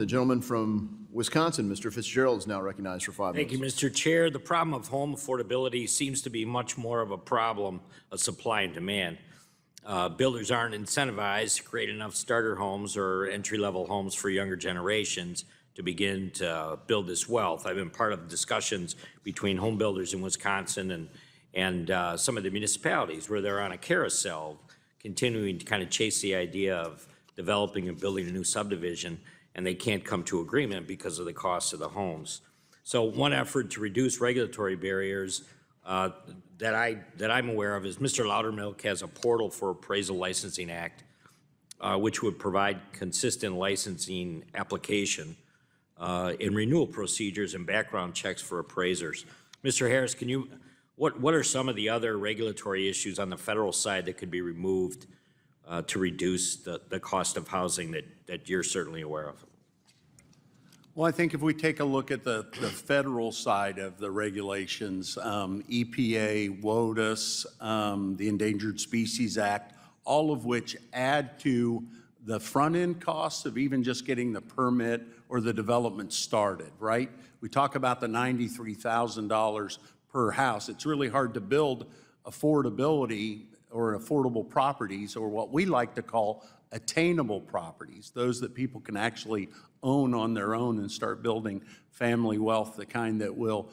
The gentleman from Wisconsin, Mr. Fitzgerald, is now recognized for 5 minutes. Thank you, Mr. Chair. The problem of home affordability seems to be much more of a problem of supply and demand. Builders aren't incentivized to create enough starter homes or entry-level homes for younger generations to begin to build this wealth. I've been part of discussions between home builders in Wisconsin and some of the municipalities where they're on a carousel, continuing to kind of chase the idea of developing and building a new subdivision, and they can't come to agreement because of the cost of the homes. So one effort to reduce regulatory barriers that I'm aware of is Mr. Loudermilk has a portal for Appraisal Licensing Act, which would provide consistent licensing application and renewal procedures and background checks for appraisers. Mr. Harris, what are some of the other regulatory issues on the federal side that could be removed to reduce the cost of housing that you're certainly aware of? Well, I think if we take a look at the federal side of the regulations, EPA, WOTUS, the Endangered Species Act, all of which add to the front-end costs of even just getting the permit or the development started, right? We talk about the $93,000 per house. It's really hard to build affordability or affordable properties, or what we like to call attainable properties, those that people can actually own on their own and start building family wealth, the kind that will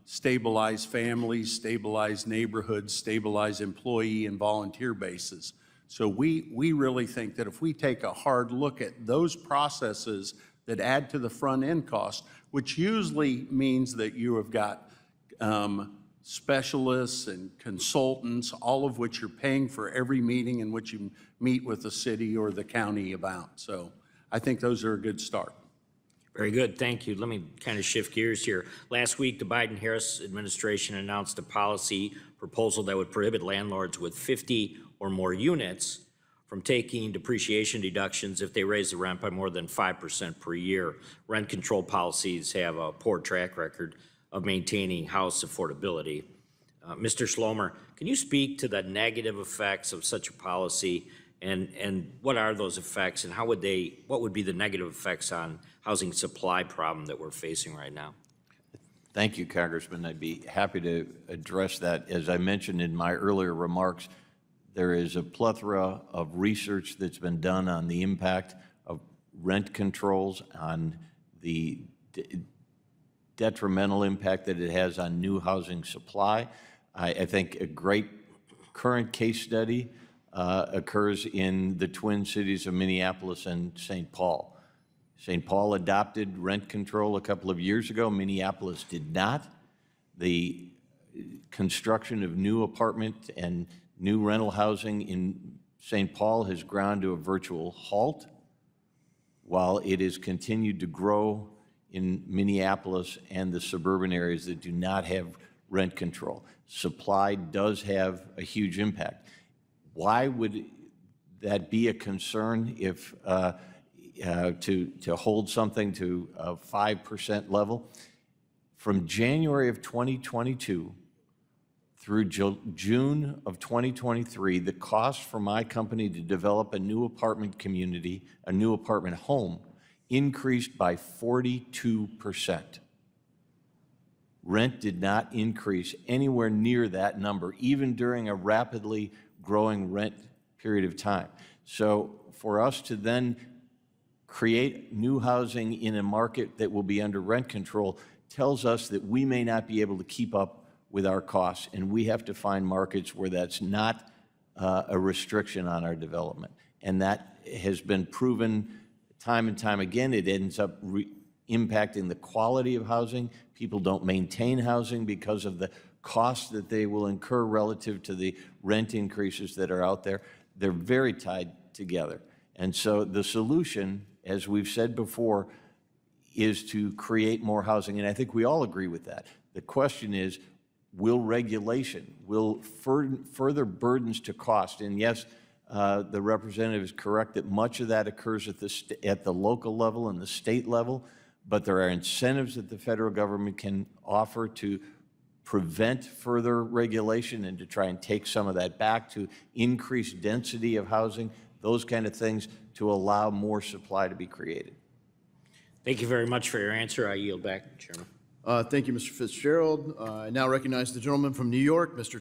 stabilize families, stabilize neighborhoods, stabilize employee and volunteer bases. So we really think that if we take a hard look at those processes that add to the front end cost, which usually means that you have got specialists and consultants, all of which you're paying for every meeting in which you meet with the city or the county about. So I think those are a good start. Very good, thank you. Let me kind of shift gears here. Last week, the Biden-Harris administration announced a policy proposal that would prohibit landlords with 50 or more units from taking depreciation deductions if they raise the rent by more than 5% per year. Rent control policies have a poor track record of maintaining house affordability. Mr. Schlomer, can you speak to the negative effects of such a policy, and what are those effects, and what would be the negative effects on housing supply problem that we're facing right now? Thank you, Congressman. I'd be happy to address that. As I mentioned in my earlier remarks, there is a plethora of research that's been done on the impact of rent controls, on the detrimental impact that it has on new housing supply. I think a great current case study occurs in the twin cities of Minneapolis and St. Paul. St. Paul adopted rent control a couple of years ago. Minneapolis did not. The construction of new apartment and new rental housing in St. Paul has ground to a virtual halt, while it has continued to grow in Minneapolis and the suburban areas that do not have rent control. Supply does have a huge impact. Why would that be a concern if to hold something to a 5% level? From January of 2022 through June of 2023, the cost for my company to develop a new apartment community, a new apartment home, increased by 42%. Rent did not increase anywhere near that number, even during a rapidly growing rent period of time. So for us to then create new housing in a market that will be under rent control tells us that we may not be able to keep up with our costs, and we have to find markets where that's not a restriction on our development. And that has been proven time and time again. It ends up impacting the quality of housing. People don't maintain housing because of the costs that they will incur relative to the rent increases that are out there. They're very tied together. And so the solution, as we've said before, is to create more housing, and I think we all agree with that. The question is, will regulation, will further burdens to cost, and yes, the representative is correct that much of that occurs at the local level and the state level, but there are incentives that the federal government can offer to prevent further regulation and to try and take some of that back, to increase density of housing, those kind of things, to allow more supply to be created. Thank you very much for your answer. I yield back, Chairman. Thank you, Mr. Fitzgerald. I now recognize the gentleman from New York, Mr.